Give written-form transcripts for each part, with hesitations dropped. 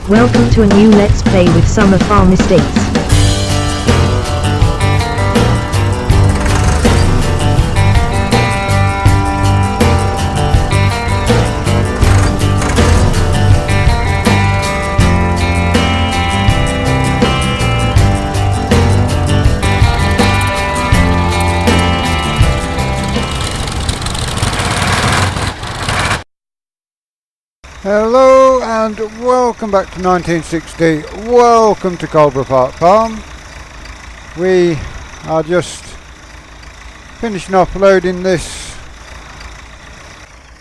Welcome to a new Let's Play with Summer Farm Estates. Hello and welcome back to 1960. Welcome to Cobra Park Farm. We are just finishing off loading this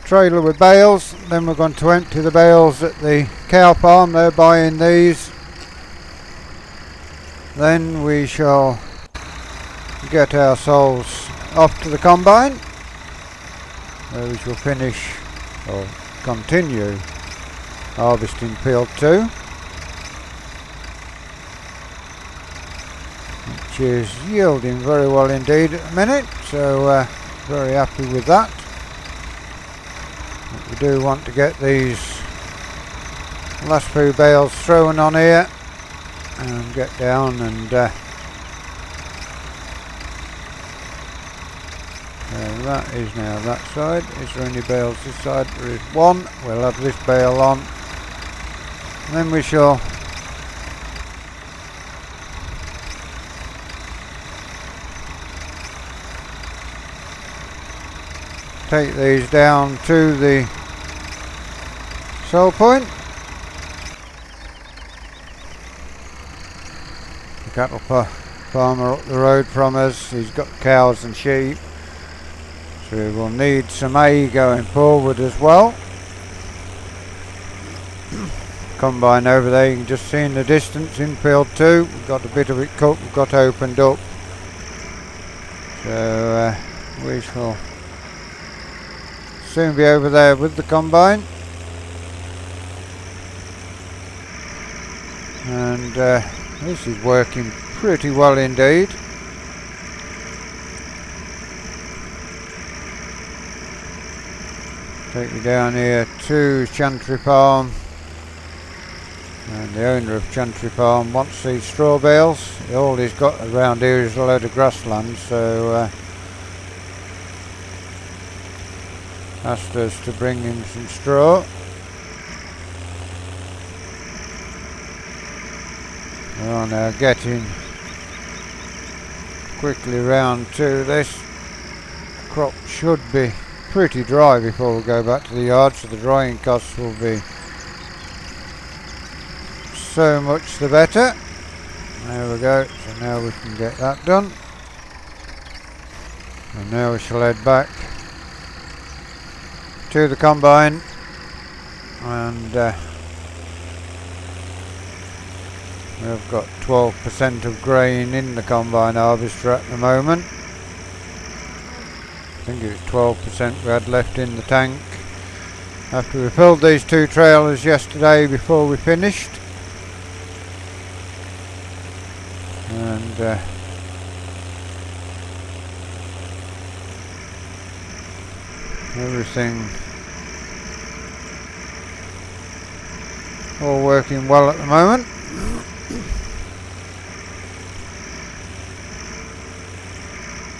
trailer with bales. Then we're going to empty the bales at the cow farm. They're buying these. Then we shall get ourselves off to the combine, where we shall finish or continue harvesting field 2, which is yielding very well indeed at the minute, so very happy with that. But we do want to get these last few bales thrown on here and get down and that is now that side. Is there any bales this side? There is one. We'll have this bale on. And then we shall take these down to the sell point. The cattle farmer up the road from us, he's got cows and sheep. So we will need some hay going forward as well. Combine over there, you can just see in the distance in field 2. We've got a bit of it cut, we've got opened up. So we shall soon be over there with the combine. And this is working pretty well indeed. Take you down here to Chantry Farm, and the owner of Chantry Farm wants these straw bales. All he's got around here is a load of grassland, so asked us to bring him some straw. We are now getting quickly round to this. Crop should be pretty dry before we go back to the yard, so the drying costs will be so much the better. There we go, so now we can get that done. And now we shall head back to the combine, and we've got 12% of grain in the combine harvester at the moment. I think it was 12% we had left in the tank after we filled these 2 trailers yesterday before we finished. And everything all working well at the moment.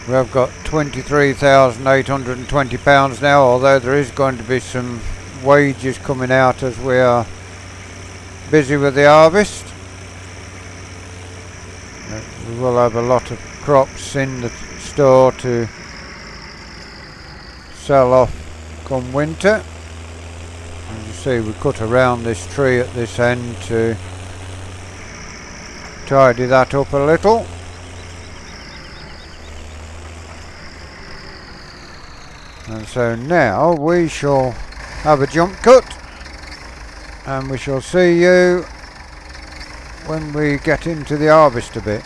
We have got £23,820 now, although there is going to be some wages coming out as we are busy with the harvest. We will have a lot of crops in the store to sell off come winter. As you see, we cut around this tree at this end to tidy that up a little. And so now we shall have a jump cut, and we shall see you when we get into the harvest a bit.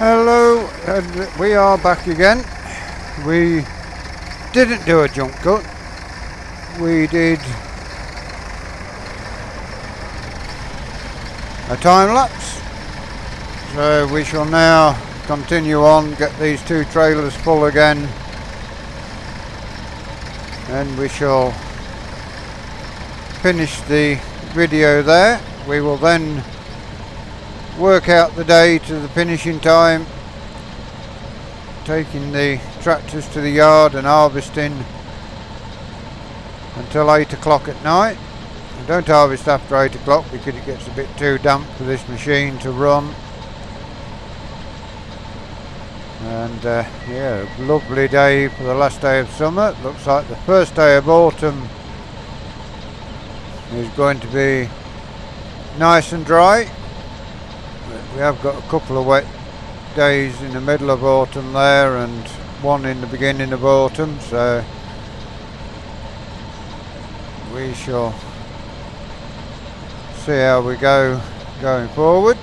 Hello, and we are back again. We didn't do a jump cut. We did a time lapse. So we shall now continue on, get these two trailers full again, and we shall finish the video there. We will then work out the day to the finishing time, taking the tractors to the yard and harvesting until 8 o'clock at night. I don't harvest after 8 o'clock because it gets a bit too damp for this machine to run. And yeah, lovely day for the last day of summer. Looks like the first day of autumn is going to be nice and dry. We have got a couple of wet days in the middle of autumn there and one in the beginning of autumn, so we shall see how we go going forward.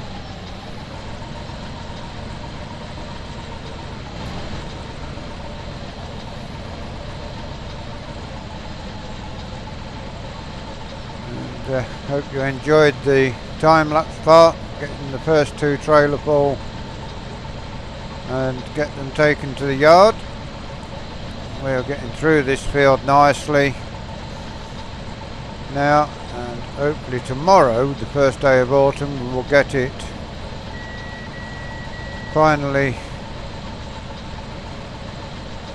And hope you enjoyed the time-lapse part, getting the first two trailer full and get them taken to the yard. We are getting through this field nicely now, and hopefully tomorrow, the first day of autumn, we will get it finally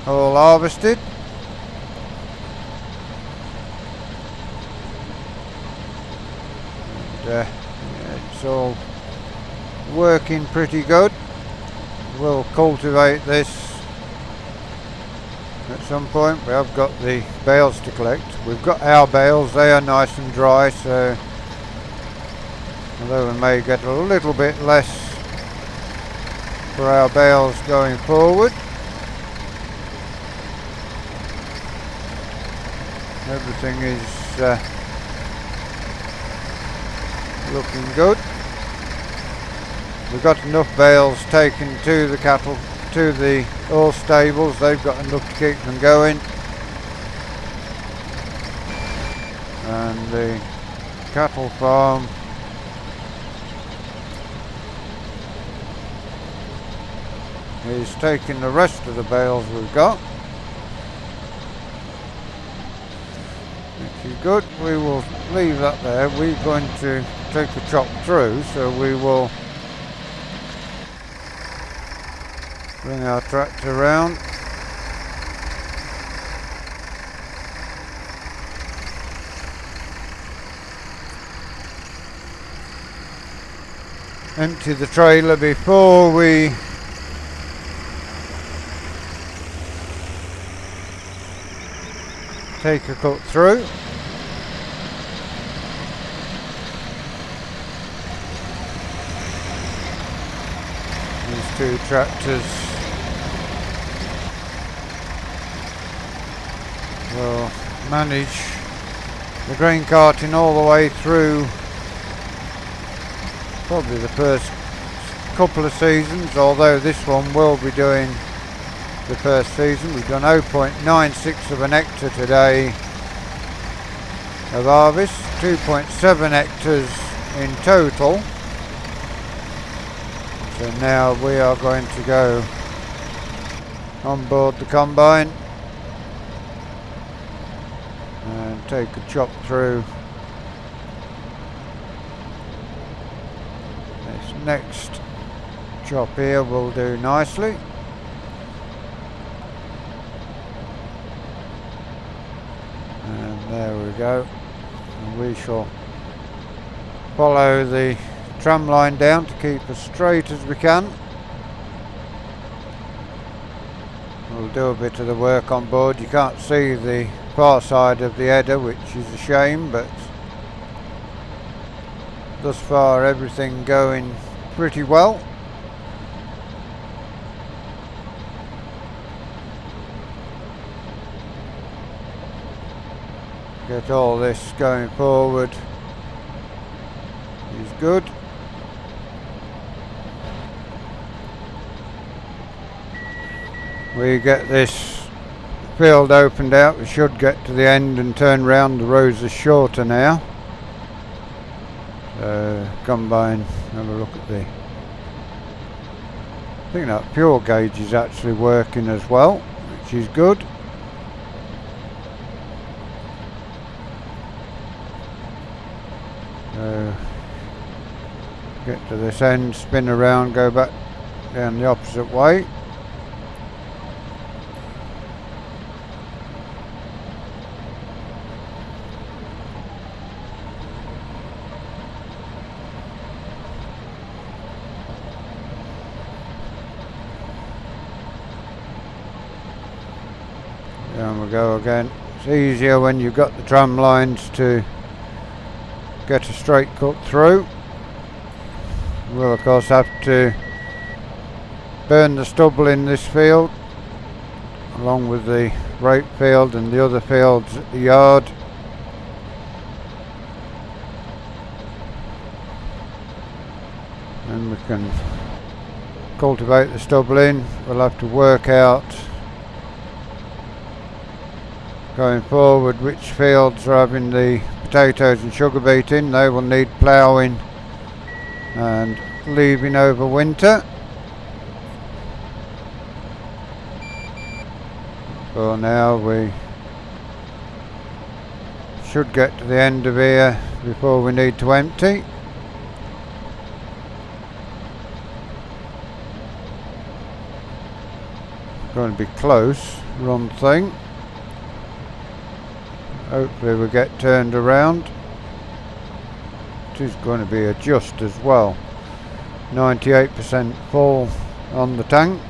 all harvested. And, yeah, it's all working pretty good. We'll cultivate this at some point. We have got the bales to collect. We've got our bales, they are nice and dry, so although we may get a little bit less for our bales going forward, everything is looking good. We've got enough bales taken to the cattle, to the horse stables. They've got enough to keep them going. And the cattle farm is taking the rest of the bales we've got, which is good. We will leave that there. We're going to take a chop through, so we will bring our tractor around. Empty the trailer before we take a cut through. These two tractors will manage the grain carting all the way through probably the first couple of seasons, although this one will be doing the first season. We've done 0.96 of an hectare today of harvest, 2.7 hectares in total. So now we are going to go on board the combine and take a chop through this next chop here. Will do nicely. There we go. And we shall follow the tram line down to keep as straight as we can. We'll do a bit of the work on board. You can't see the far side of the header, which is a shame, but thus far everything going pretty well. Get all this going forward is good. We get this field opened out, we should get to the end and turn round. The roads are shorter now. So come by and have a look at I think that fuel gauge is actually working as well, which is good. Get to this end, spin around, go back down the opposite way. Down we go again. It's easier when you've got the tram lines to get a straight cut through. We'll of course have to burn the stubble in this field along with the rape field and the other fields at the yard. And we can cultivate the stubble in. We'll have to work out going forward which fields are having the potatoes and sugar beet in. They will need ploughing and leaving over winter. For now we should get to the end of here before we need to empty. Going to be close, run thing. Hopefully we get turned around. It is going to be a just as well. 98% full on the tank.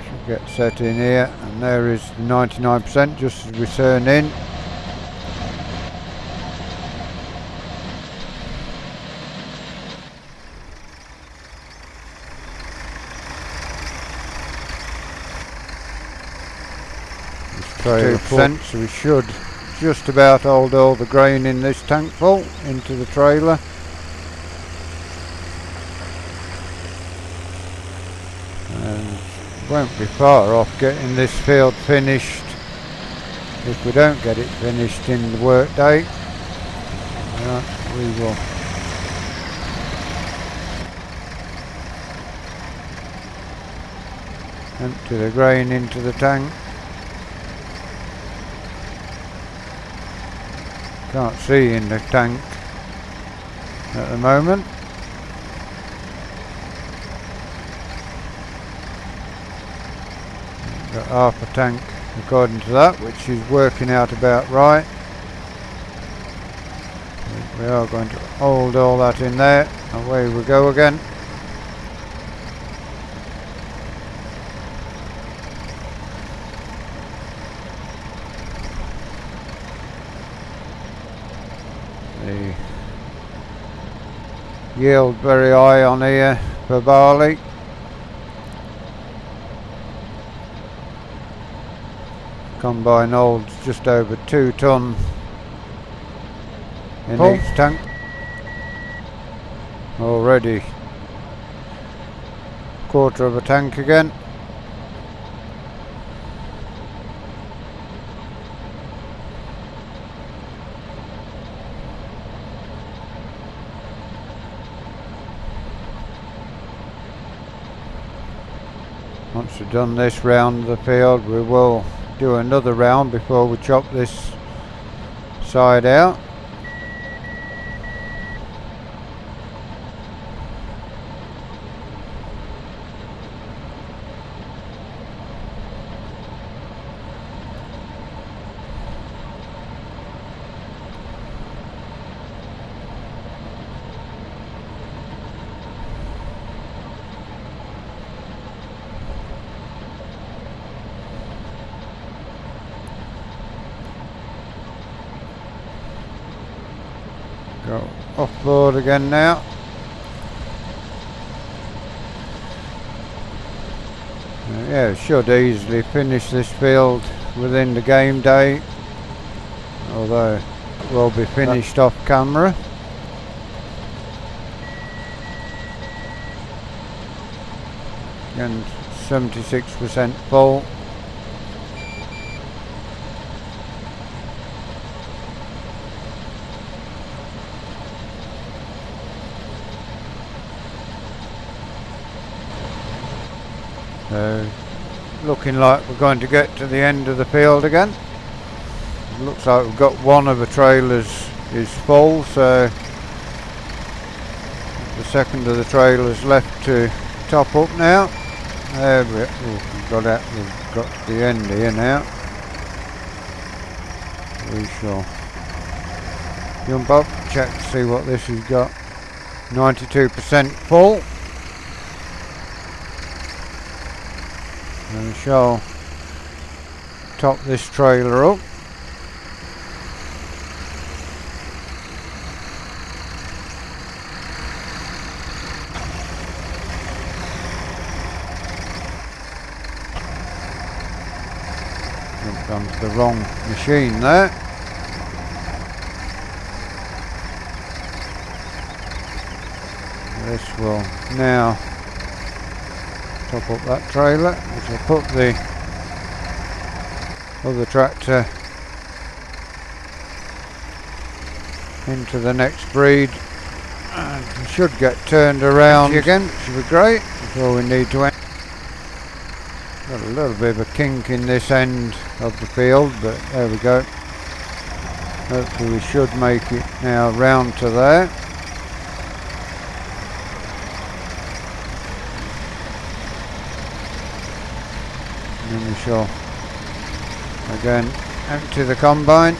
Should get set in here, and there is 99% just as we turn in. So we should just about hold all the grain in this tank full into the trailer. And won't be far off getting this field finished if we don't get it finished in the work day. We will empty the grain into the tank. Can't see in the tank at the moment. Got half a tank according to that, which is working out about right. We are going to hold all that in there. Away we go again. The yield very high on here for barley. Combine holds just over 2 tonne in each tank. Already quarter of a tank again. Once we've done this round of the field, we will do another round before we chop this side out. Go off board again now. Yeah, should easily finish this field within the game day, although it will be finished off camera. And 76% full. So, looking like we're going to get to the end of the field again. It looks like we've got one of the trailers is full, so the second of the trailers left to top up now. There we've got to the end here now. We shall jump up, check to see what this has got. 92% full. And we shall top this trailer up. Jumped onto the wrong machine there. This will now top up that trailer, which will put the other tractor into the next breed, and we should get turned around again, which would be great before we need to end. Got a little bit of a kink in this end of the field, but there we go. Hopefully we should make it now round to there. And then we shall again empty the combine.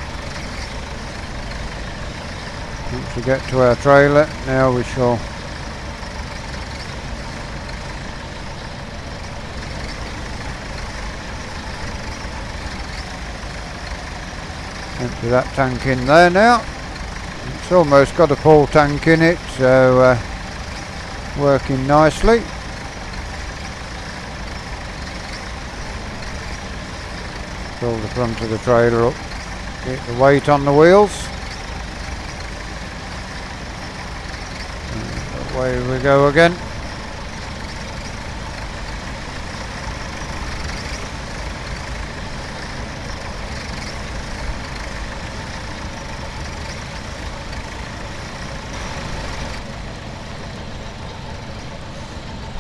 Once we get to our trailer, now we shall empty that tank in there now. It's almost got a full tank in it, so working nicely. Pull the front of the trailer up, get the weight on the wheels. And away we go again.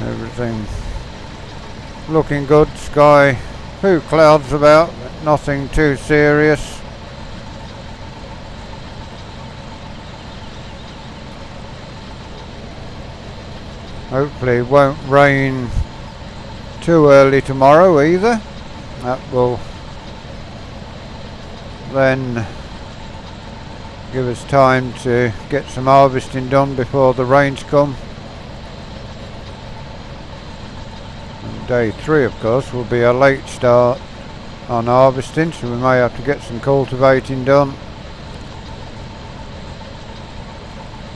Everything looking good, sky, few clouds about, but nothing too serious. Hopefully it won't rain too early tomorrow either. That will then give us time to get some harvesting done before the rains come. Day 3 of course will be a late start on harvesting, so we may have to get some cultivating done.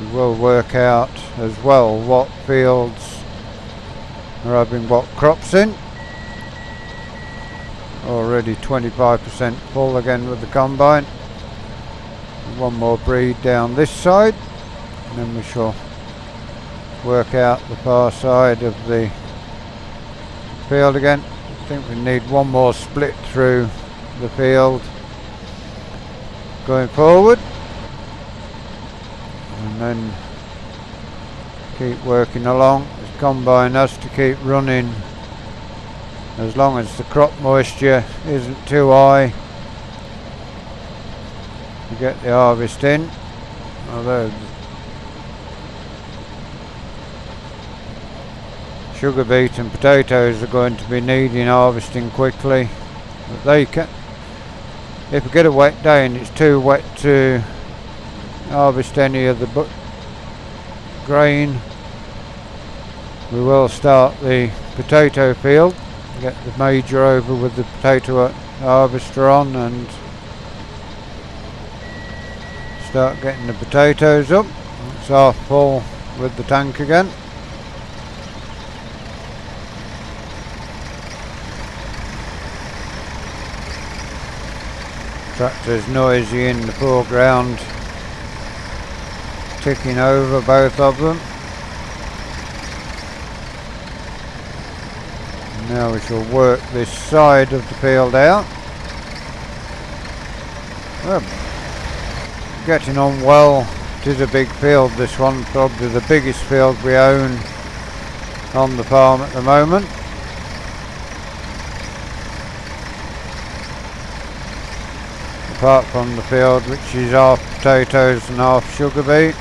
We will work out as well what fields are having what crops in. Already 25% full again with the combine. One more breed down this side, and then we shall work out the far side of the field again. I think we need one more split through the field going forward, and then keep working along. This combine has to keep running as long as the crop moisture isn't too high to get the harvest in, although sugar beet and potatoes are going to be needing harvesting quickly, but they can, if we get a wet day and it's too wet to harvest any of the grain, we will start the potato field, get the major over with the potato harvester on, and start getting the potatoes up. It's half full with the tank again. Tractor's noisy in the foreground, ticking over, both of them. Now we shall work this side of the field out. Well, getting on well. It is a big field, this one, probably the biggest field we own on the farm at the moment. Apart from the field which is half potatoes and half sugar beet.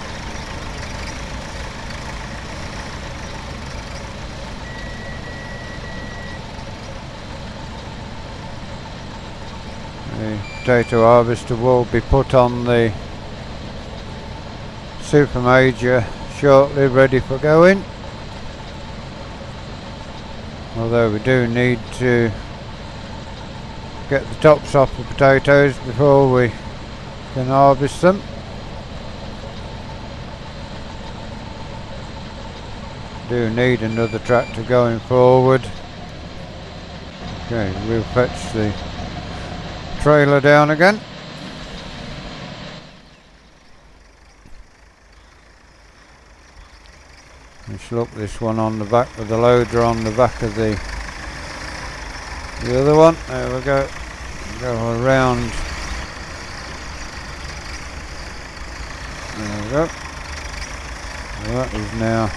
The potato harvester will be put on the super major shortly, ready for going. Although we do need to get the tops off the potatoes before we can harvest them. Do need another tractor going forward. Okay, we'll fetch the trailer down again. Let's look this one on the back with the loader on the back of the other one. There we go. Go around. There we go. That is now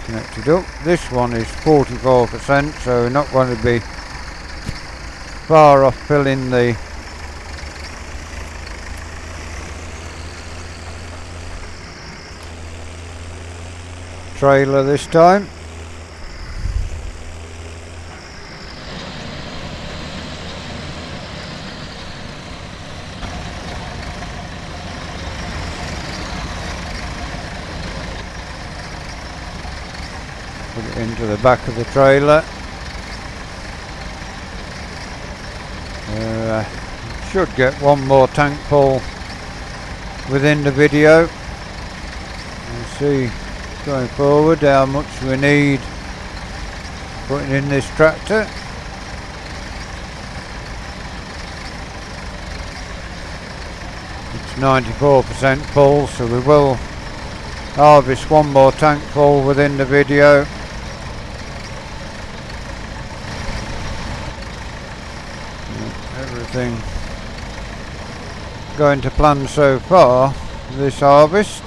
connected up. This one is 44%, so we're not going to be far off filling the trailer this time. Put it into the back of the trailer. Should get one more tank full within the video. We'll see going forward how much we need putting in this tractor. It's 94% full, so we will harvest one more tank full within the video. Everything going to plan so far this harvest.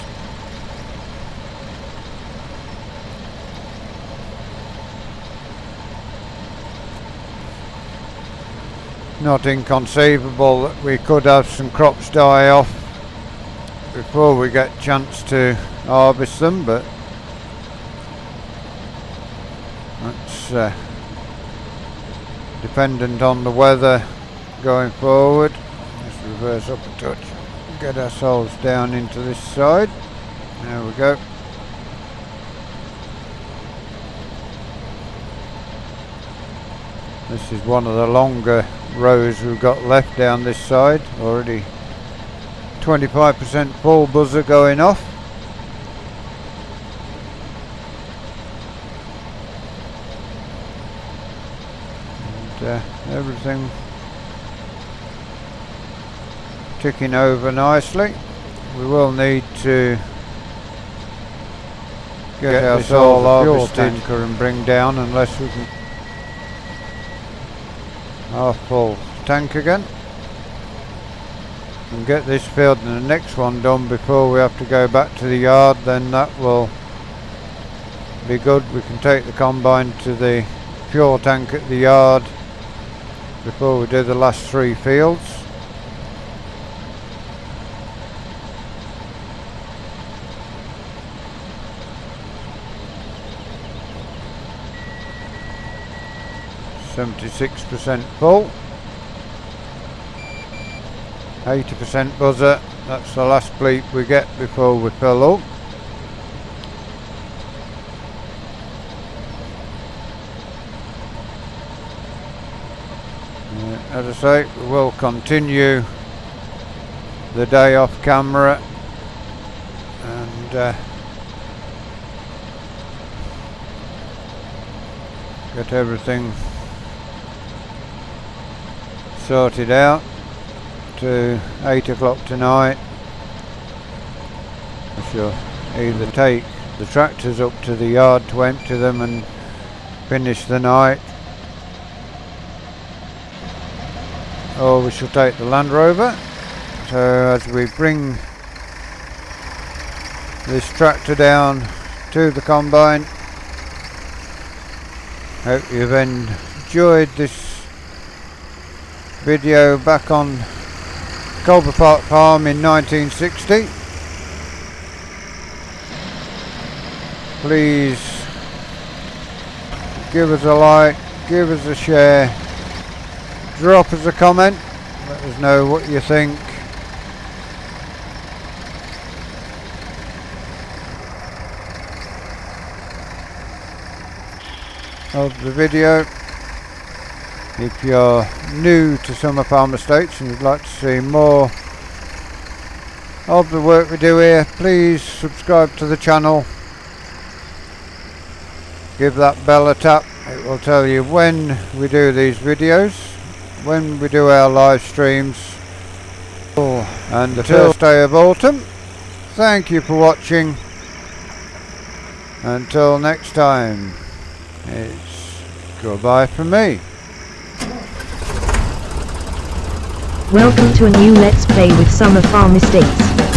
Not inconceivable that we could have some crops die off before we get a chance to harvest them, but that's dependent on the weather going forward. Let's reverse up a touch, get ourselves down into this side. There we go. This is one of the longer rows we've got left down this side. Already 25% full buzzer going off. And everything ticking over nicely. We will need to get ourselves a fuel tanker and bring down, unless we can half full tank again, and get this field and the next one done before we have to go back to the yard. Then that will be good. We can take the combine to the fuel tank at the yard before we do the last 3 fields. %, full, 80% buzzer. That's the last bleep we get before we fill up. As I say, we will continue the day off camera and get everything sorted out to 8 o'clock tonight. I shall either take the tractors up to the yard to empty them and finish the night, or we shall take the Land Rover. So as we bring this tractor down to the combine, hope you've enjoyed this video back on Culver Park Farm in 1960. Please give us a like, give us a share, drop us a comment, let us know what you think. Of the video. If you're new to Summer Farm Estates and you'd like to see more of the work we do here, please subscribe to the channel. Give that bell a tap. It will tell you when we do these videos, when we do our live streams. And the first day of autumn. Thank you for watching. Until next time, it's goodbye from me. Welcome to a new Let's Play with Summer Farm Estates.